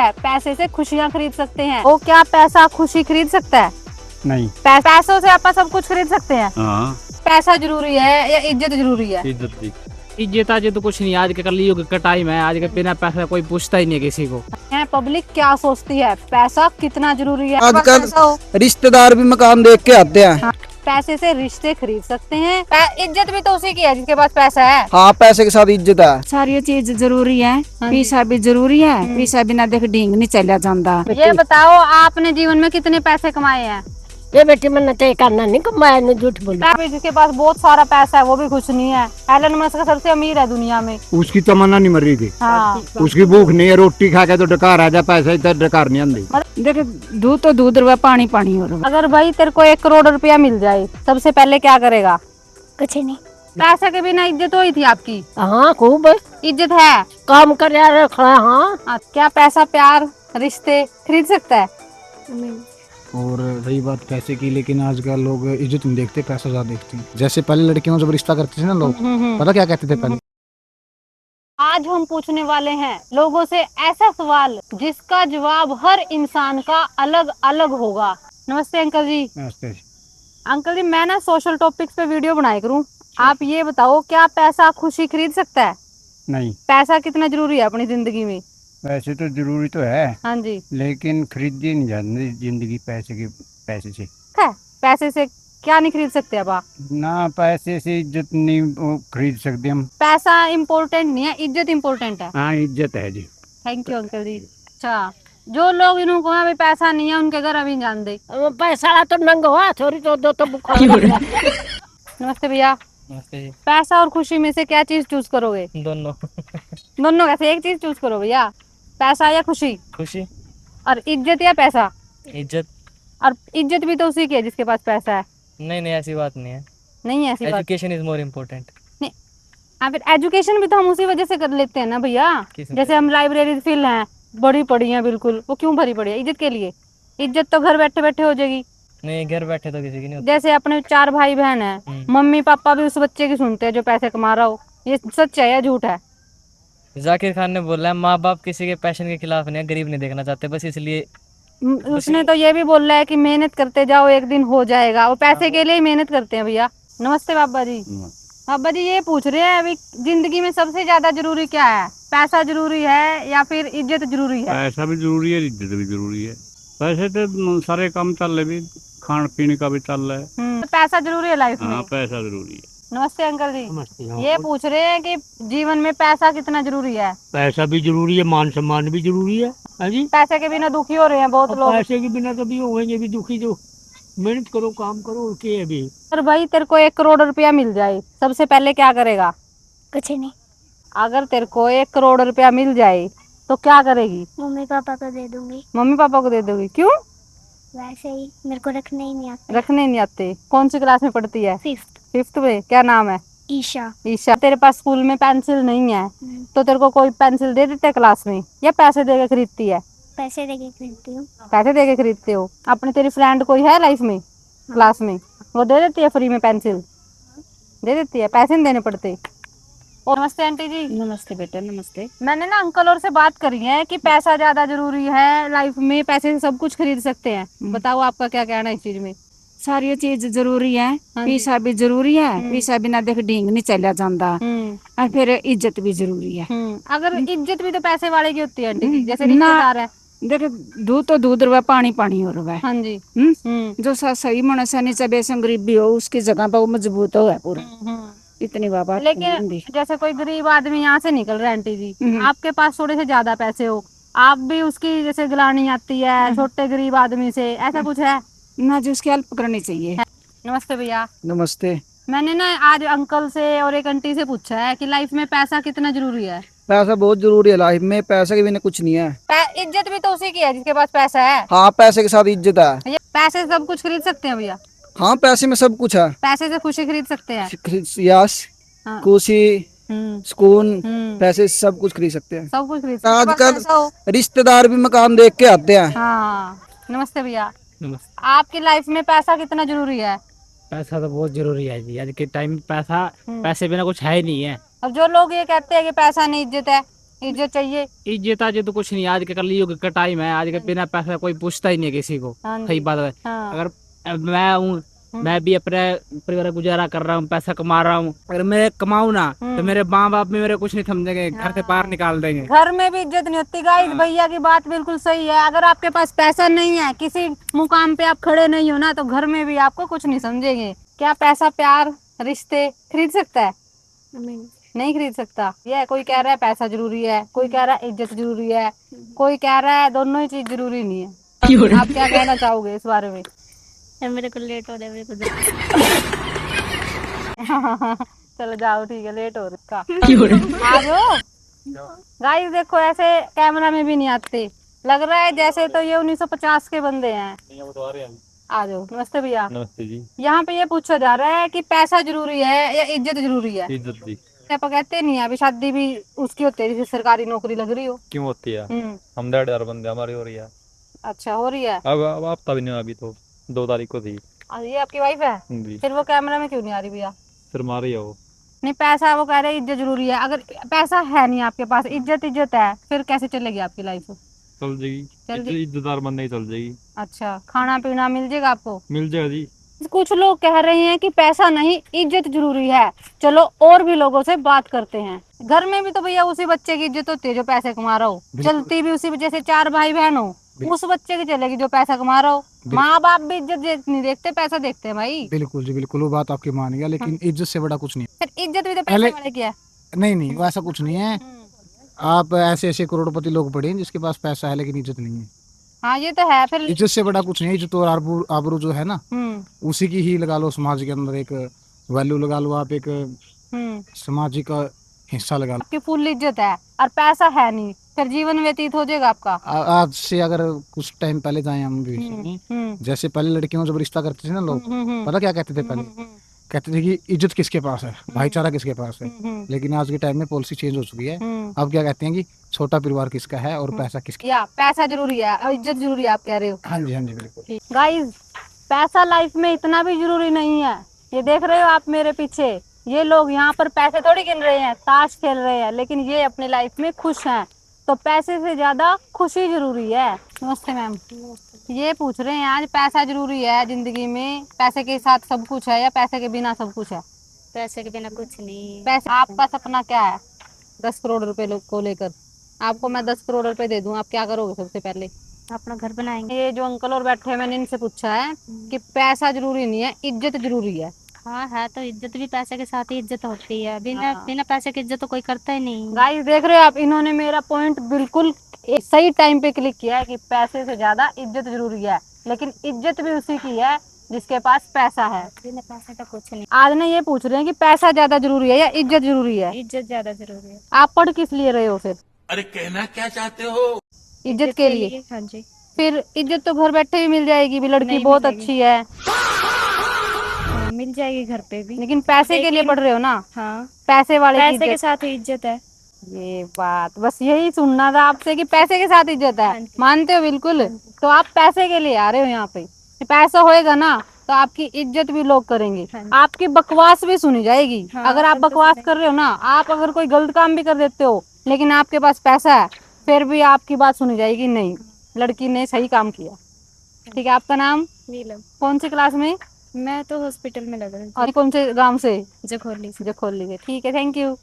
पैसे से खुशियाँ खरीद सकते हैं। वो क्या पैसा खुशी खरीद सकता है? नहीं। पैसों से आप सब कुछ खरीद सकते हैं। हाँ। पैसा जरूरी है या इज्जत जरूरी है? इज्जत भी। इज्जत आज तो कुछ नहीं, आज के कलयुग का टाइम है, आज के बिना पैसा कोई पूछता ही नहीं किसी को। पब्लिक क्या सोचती है, पैसा कितना जरूरी है? आजकल रिश्तेदार भी मकान देख के आते हैं। हाँ, पैसे से रिश्ते खरीद सकते हैं। इज्जत भी तो उसी की है जिसके पास पैसा है। हाँ, पैसे के साथ इज्जत है। सारी चीज जरूरी है, पैसा भी जरूरी है, पैसा बिना देख ढींग नहीं चला जाता। ये बताओ, आपने जीवन में कितने पैसे कमाए हैं? ये बेटी मैंने तय करना नहीं कमाया, नहीं झूठ बोला। जिसके पास बहुत सारा पैसा है वो भी खुश नहीं है। एलन मस्क सबसे अमीर है दुनिया में। उसकी तमन्ना नहीं मर रही थी। हाँ। उसकी भूख नहीं है, रोटी खा के तो डकार आ जा, पैसा इधर डकार नहीं आती। देख दूध तो दूध रुपया, पानी पानी हो रहा। अगर भाई तेरे को 1 करोड़ रुपया मिल जाए, सबसे पहले क्या करेगा? कुछ नहीं। पैसे के बिना इज्जत हुई थी आपकी? हाँ खूब इज्जत है। काम कर यार खड़ा। हाँ क्या पैसा प्यार रिश्ते खरीद सकता है? और रही बात पैसे की, लेकिन आजकल लोग इज्जत नहीं देखते, पैसा ज्यादा देखते हैं। जैसे पहले लड़कियों से रिश्ता करते थे ना लोग, पता क्या कहते थे पहले? आज हम पूछने वाले हैं लोगों से ऐसा सवाल जिसका जवाब हर इंसान का अलग अलग होगा। नमस्ते अंकल जी। नमस्ते। अंकल जी, मैं ना सोशल टॉपिक्स पे वीडियो बनाया करूं। आप ये बताओ, क्या पैसा खुशी खरीद सकता है? नहीं। पैसा कितना जरूरी है अपनी जिंदगी में? पैसे तो जरूरी तो है, हाँ जी, लेकिन खरीदी नहीं जाती जिंदगी पैसे से। है पैसे से क्या नहीं खरीद सकते अब आप? ना पैसे से इज्जत नहीं खरीद सकते हम। पैसा इम्पोर्टेंट नहीं है, इज्जत इम्पोर्टेंट है। हाँ, इज्जत है जी। थैंक यू अंकल जी। अच्छा, जो लोग इनको अभी पैसा नहीं है उनके घर अभी जान दे। पैसा तो नंग हुआ थोड़ी तो बुखार। नमस्ते भैया। नमस्ते जी। पैसा और खुशी में से क्या चीज चूज करोगे? दोनों। दोनों कैसे? एक चीज चूज करो भैया, पैसा या खुशी? खुशी। और इज्जत या पैसा? इज्जत। और इज्जत भी तो उसी की है जिसके पास पैसा है। नहीं नहीं, ऐसी बात नहीं है। नहीं है ऐसी बात। Education is more important. नहीं, फिर एजुकेशन भी तो हम उसी वजह से कर लेते हैं ना भैया। जैसे हम लाइब्रेरी फिल हैं, बड़ी पड़ी हैं बिल्कुल, वो क्यों भरी पड़ी है? इज्जत के लिए। इज्जत तो घर बैठे बैठे हो जाएगी। नहीं, घर बैठे तो किसी की नहीं होती। जैसे अपने 4 भाई बहन है, मम्मी पापा भी उस बच्चे की सुनते हैं जो पैसे कमा रहा हो। ये सच है या झूठ है? जाकिर खान ने बोला है, माँ बाप किसी के पैशन के खिलाफ नहीं है, गरीब नहीं देखना चाहते, बस इसलिए। उसने तो ये भी बोला है कि मेहनत करते जाओ, एक दिन हो जाएगा। वो पैसे के लिए ही मेहनत करते हैं भैया। नमस्ते बाबा जी। बाबा जी, ये पूछ रहे हैं अभी जिंदगी में सबसे ज्यादा जरूरी क्या है? पैसा जरूरी है या फिर इज्जत जरूरी है? पैसा भी जरूरी है, इज्जत भी जरूरी है। पैसे तो सारे काम चल रहे भी, खान पीने का भी चल रहा है। पैसा जरूरी है लाइफ में। हाँ, पैसा जरूरी है। नमस्ते अंकल जी। ये पूछ रहे हैं कि जीवन में पैसा कितना जरूरी है? पैसा भी जरूरी है, मान सम्मान भी जरूरी है। हाँ जी। पैसे के बिना दुखी हो रहे हैं बहुत लोग। पैसे के बिना कभी होंगे भी दुखी, जो मेहनत करो काम करो और क्या अभी। और भाई तेरे को 1 करोड़ रुपया मिल जाए, सबसे पहले क्या करेगा? कुछ नहीं। अगर तेरे को 1 करोड़ रुपया मिल जाए तो क्या करेगी? मम्मी पापा को दे दूंगी। मम्मी पापा को दे दोगी? क्यों? वैसे ही, मेरे को रखने ही नहीं आता। रखने नहीं आते? कौन सी क्लास में पढ़ती है? 5th में। क्या नाम है? ईशा। ईशा। तेरे पास स्कूल में पेंसिल नहीं है तो तेरे को कोई पेंसिल दे देते क्लास में, या पैसे दे के खरीदती है? पैसे देके खरीदती हूँ। पैसे दे के खरीदते हो। अपनी तेरी फ्रेंड कोई है लाइफ में, क्लास में, वो दे देती है फ्री में पेंसिल? दे देती है, पैसे नहीं देने पड़ते। और नमस्ते आंटी जी। नमस्ते बेटा, नमस्ते। मैंने ना अंकल और से बात करी है कि पैसा ज्यादा जरूरी है लाइफ में, पैसे से सब कुछ खरीद सकते हैं। बताओ आपका क्या कहना है इस चीज में? सारी चीज जरूरी है, पैसा भी जरूरी है, पैसा बिना देख ढींग नहीं चला जाता। और फिर इज्जत भी जरूरी है। अगर इज्जत भी तो पैसे वाले की होती है आंटी जी, जैसे रिश्तेदार है। देख दूध तो दूध रुपया, पानी पानी हो रहा है। हाँ जी। जो सही मनुष्य है, नीचे बेसम गरीबी हो, उसकी जगह पर वो मजबूत हो है पूरा। इतनी बात। लेकिन जैसे कोई गरीब आदमी यहाँ से निकल रहा है आंटी जी, आपके पास थोड़े से ज्यादा पैसे हो, आप भी उसकी जैसे गिलानी आती है छोटे गरीब आदमी से, ऐसा कुछ है ना? जो उसकी हेल्प करनी चाहिए। नमस्ते भैया। नमस्ते। मैंने ना आज अंकल से और एक आंटी से पूछा है कि लाइफ में पैसा कितना जरूरी है? पैसा बहुत जरूरी है लाइफ में, पैसे के बिना कुछ नहीं है। इज्जत भी तो उसी की है जिसके पास पैसा है। हाँ, पैसे के साथ इज्जत है। पैसे से सब कुछ खरीद सकते हैं भैया? हाँ, पैसे में सब कुछ है। पैसे से खुशी खरीद सकते हैं। यश, हाँ। खुशी, सुकून, पैसे से सब कुछ खरीद सकते हैं। सब कुछ खरीद सकते हैं। आजकल रिश्तेदार भी मकान देख के आते हैं। हाँ। नमस्ते भैया। नमस्ते। आपकी लाइफ में पैसा कितना जरूरी है? पैसा तो बहुत जरूरी है जी, आज के टाइम पैसा, पैसे बिना कुछ है ही नहीं है। और जो लोग ये कहते हैं कि पैसा नहीं इज्जत है, इज्जत चाहिए। इज्जत आज तो कुछ नहीं, आज के कलयुग का टाइम है, आज के बिना पैसा कोई पूछता ही नहीं है किसी को। हाँ जी। सही बात है। हाँ। अगर मैं हूँ, मैं भी अपने परिवार का गुजारा कर रहा हूँ, पैसा कमा रहा हूँ, अगर मैं कमाऊँ ना तो मेरे माँ बाप में मेरे कुछ नहीं समझेंगे, घर से बाहर निकाल देंगे। घर में भी इज्जत नहीं होती गाइस। भैया की बात बिल्कुल सही है। अगर आपके पास पैसा नहीं है, किसी मुकाम पे आप खड़े नहीं हो ना, तो घर में भी आपको कुछ नहीं समझेंगे। क्या पैसा प्यार रिश्ते खरीद सकता है? नहीं खरीद सकता। ये कोई कह रहा है पैसा जरूरी है, कोई कह रहा है इज्जत जरूरी है, कोई कह रहा है दोनों ही चीज जरूरी नहीं है। आप क्या कहना चाहोगे इस बारे में? मेरे को लेट हो रहा है, मेरे को चलो जाओ, ठीक है, लेट हो रहा है। आ जाओ गाइस। देखो ऐसे कैमरा में भी नहीं आते, लग रहा है जैसे तो ये 1950 के बंदे हैं। आ जाओ। नमस्ते भैया। नमस्ते जी। यहाँ पे ये पूछा जा रहा है कि पैसा जरूरी है या इज्जत जरूरी है? इज्जत जी। आप कहते नहीं है, अभी शादी भी उसकी होती है जिसे सरकारी नौकरी लग रही हो। क्यों होती है? हम 1.5 बंदे हमारी हो रही है। अच्छा, हो रही है। अब हफ्ता भी नहीं हुआ, अभी तो 2 तारीख को थी। ये आपकी वाइफ है? जी। फिर वो कैमरा में क्यों नहीं आ रही भैया? फिर मारी है वो। नहीं, पैसा वो कह रहे इज्जत जरूरी है। अगर पैसा है नहीं आपके पास, इज्जत है, फिर कैसे चलेगी आपकी लाइफ? चल जाएगी, इज्जतदार बंदे ही चल जाएगी। अच्छा, खाना पीना मिल जाएगा आपको? मिल जाएगा जी। कुछ लोग कह रहे हैं कि पैसा नहीं इज्जत जरूरी है। चलो और भी लोगों से बात करते हैं। घर में भी तो भैया उसी बच्चे की इज्जत होती है जो पैसे कमा रहा हो। चलती भी उसी वजह से 4 भाई बहन हो, उस बच्चे की चलेगी जो पैसा कमा रहा हो। माँ बाप भी इज्जत नहीं देखते, पैसा देखते हैं भाई। बिल्कुल जी, बिल्कुल, वो बात आपकी मान गया, लेकिन इज्जत से बड़ा कुछ नहीं फिर इज्जत भी तो पैसे वाले की है। नहीं, वो ऐसा कुछ नहीं है। आप ऐसे करोड़पति लोग पढ़े हैं जिसके पास पैसा है लेकिन इज्जत नहीं है। हाँ, ये तो है। फिर इज्जत से बड़ा कुछ नहीं है। इज्जत और आबरू जो है ना, उसी की ही लगा लो, समाज के अंदर एक वैल्यू लगा लो, आप एक सामाजिक का हिस्सा लगा लो। आपकी फुल इज्जत है और पैसा है नहीं, फिर जीवन व्यतीत हो जाएगा आपका। आज से अगर कुछ टाइम पहले जाए हम भी, जैसे पहले लड़कियों जब रिश्ता करते थे ना लोग, पता क्या कहते थे पहले? कहते थे कि इज्जत किसके पास है, भाईचारा किसके पास है। लेकिन आज के टाइम में पॉलिसी चेंज हो चुकी है। अब क्या कहते हैं कि छोटा परिवार किसका है और पैसा किसका। या पैसा जरूरी है और इज्जत जरूरी है, आप कह रहे हो? हाँ जी, हाँ जी, बिल्कुल। गाइस, पैसा लाइफ में इतना भी जरूरी नहीं है। ये देख रहे हो आप मेरे पीछे, ये लोग यहाँ पर पैसे थोड़ी गिन रहे हैं, ताश खेल रहे हैं, लेकिन ये अपने लाइफ में खुश हैं। तो पैसे से ज्यादा खुशी जरूरी है। नमस्ते मैम। ये पूछ रहे हैं आज, पैसा जरूरी है जिंदगी में? पैसे के साथ सब कुछ है या पैसे के बिना सब कुछ है? पैसे के बिना कुछ नहीं। पैसे, आपका सपना क्या है 10 करोड़ रुपए को लेकर? आपको मैं 10 करोड़ रुपए दे दूं, आप क्या करोगे सबसे पहले? अपना घर बनाएंगे। ये जो अंकल और बैठे हैं, मैंने इनसे पूछा है कि पैसा जरूरी नहीं है, इज्जत जरूरी है। हाँ है, तो इज्जत भी पैसे के साथ ही इज्जत होती है। बिना पैसे की इज्जत तो कोई करता ही नहीं। गाइस देख रहे हो आप, इन्होंने मेरा पॉइंट बिल्कुल सही टाइम पे क्लिक किया है कि पैसे से ज्यादा इज्जत जरूरी है, लेकिन इज्जत भी उसी की है जिसके पास पैसा है। बिना पैसे का कुछ नहीं। आज ना ये पूछ रहे हैं कि पैसा ज्यादा जरूरी है या इज्जत जरूरी है? इज्जत ज्यादा जरूरी है। आप पढ़ किस लिए रहे हो फिर? अरे कहना क्या चाहते हो? इज्जत के लिए। हाँ जी। फिर इज्जत तो घर बैठे ही मिल जाएगी भी, लड़की बहुत अच्छी है। मिल जाएगी घर पे भी, लेकिन पैसे के लिए पढ़ रहे हो ना? हाँ, पैसे वाले की पैसे के इज्जत। साथ ही इज्जत है। ये बात बस यही सुनना था आपसे कि पैसे के साथ इज्जत है। मानते हो? बिल्कुल। तो आप पैसे के लिए आ रहे हो यहाँ पे। पैसा होएगा ना तो आपकी इज्जत भी लोग करेंगे, आपकी बकवास भी सुनी जाएगी। अगर आप बकवास कर रहे हो ना, आप अगर कोई गलत काम भी कर देते हो लेकिन आपके पास पैसा है, फिर भी आपकी बात सुनी जाएगी, नहीं लड़की ने सही काम किया। ठीक है, आपका नाम? नीलम। कौन सी क्लास में? मैं तो हॉस्पिटल में लग रही हूँ। और कौन से गांव से? जखोली से। जखोली से। ठीक है, थैंक यू।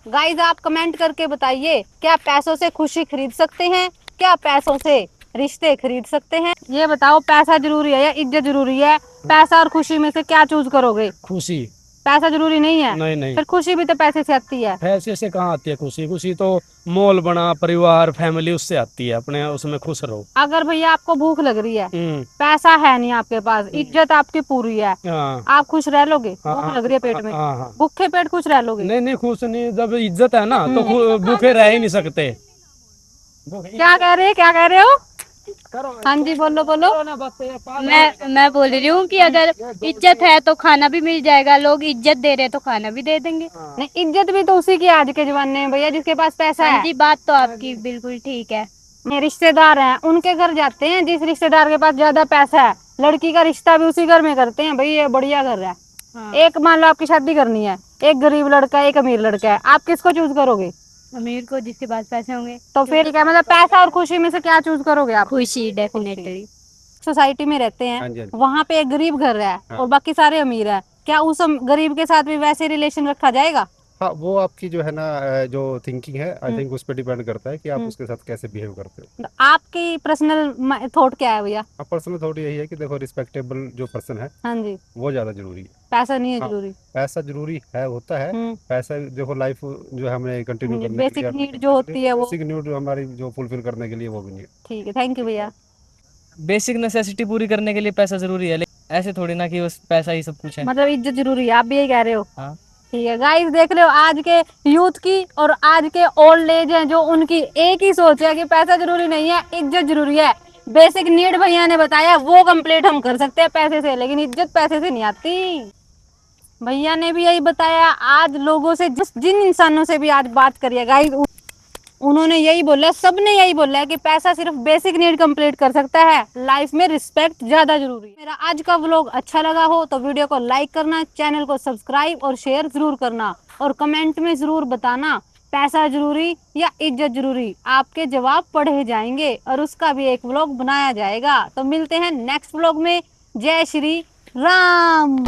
गाइस, आप कमेंट करके बताइए, क्या पैसों से खुशी खरीद सकते हैं? क्या पैसों से रिश्ते खरीद सकते हैं? ये बताओ, पैसा जरूरी है या इज्जत जरूरी है? पैसा और खुशी में से क्या चूज करोगे? खुशी। पैसा जरूरी नहीं है? नहीं। फिर खुशी भी तो पैसे से आती है। पैसे से कहाँ आती है खुशी? खुशी तो मॉल बना, परिवार, फैमिली, उससे आती है। अपने उसमें खुश रहो। अगर भैया आपको भूख लग रही है, पैसा है नहीं आपके पास, इज्जत आपकी पूरी है, आप खुश रह लोगे? भूख लग रही है पेट में, भूखे पेट खुश रह लोगे? नहीं, खुश नहीं। जब इज्जत है ना तो भूखे रह ही नहीं सकते। क्या कह रहे हो? हाँ जी, बोलो। मैं बोल रही हूँ कि अगर इज्जत है तो खाना भी मिल जाएगा। लोग इज्जत दे रहे तो खाना भी दे देंगे। नहीं, इज्जत भी तो उसी की आज के जमाने में भैया जिसके पास पैसा है। जी, बात तो आपकी बिल्कुल ठीक है। ये रिश्तेदार हैं, उनके घर जाते हैं जिस रिश्तेदार के पास ज्यादा पैसा है। लड़की का रिश्ता भी उसी घर में करते हैं भाई, ये बढ़िया घर है। एक मान लो आपकी शादी करनी है, एक गरीब लड़का है, एक अमीर लड़का है, आप किसको चूज करोगे? अमीर को, जिसके पास पैसे होंगे। तो फिर क्या मतलब पैसा और खुशी में से क्या चूज करोगे आप? खुशी, डेफिनेटली। सोसाइटी में रहते हाँ हैं, जी, हाँ जी। वहाँ पे एक गरीब घर है हाँ। और बाकी सारे अमीर हैं, क्या उस गरीब के साथ भी वैसे रिलेशन रखा जाएगा? हाँ, वो आपकी जो है ना जो थिंकिंग है, आई थिंक उस पर डिपेंड करता है कि आप उसके साथ कैसे बिहेव करते हो। तो आपकी पर्सनल थॉट क्या है भैया? अब पर्सनल थॉट यही है कि देखो, रिस्पेक्टेबल जो पर्सन है हाँ जी, वो ज्यादा जरूरी है। पैसा नहीं है हाँ, जरूरी। पैसा जरूरी है, होता है। पैसा देखो, लाइफ जो है हमें कंटिन्यू करने के बेसिक लिए, नीड जो होती है वो। बेसिक नीड हमारी जो फुलफिल करने के लिए वो भी नहीं है। ठीक है, थैंक यू भैया। बेसिक नेसेसिटी पूरी करने के लिए पैसा जरूरी है, लेकिन ऐसे थोड़ी ना कि उस पैसा ही सब कुछ है। मतलब इज्जत जरूरी है, आप भी यही कह रहे हो? हाँ। ठीक है गाइस, देख रहे हो आज के यूथ की और आज के ओल्ड एज हैं जो उनकी एक ही सोच है कि पैसा जरूरी नहीं है, इज्जत जरूरी है। बेसिक नीड भैया ने बताया वो कंप्लीट हम कर सकते हैं पैसे से, लेकिन इज्जत पैसे से नहीं आती। भैया ने भी यही बताया। आज लोगों से जिन इंसानों से भी आज बात करिए गाइस, उन्होंने यही बोला, सबने यही बोला है कि पैसा सिर्फ बेसिक नीड कंप्लीट कर सकता है, लाइफ में रिस्पेक्ट ज्यादा जरूरी है। मेरा आज का व्लॉग अच्छा लगा हो तो वीडियो को लाइक करना, चैनल को सब्सक्राइब और शेयर जरूर करना, और कमेंट में जरूर बताना पैसा जरूरी या इज्जत जरूरी। आपके जवाब पढ़े जाएंगे और उसका भी एक व्लॉग बनाया जाएगा। तो मिलते हैं नेक्स्ट व्लॉग में। जय श्री राम।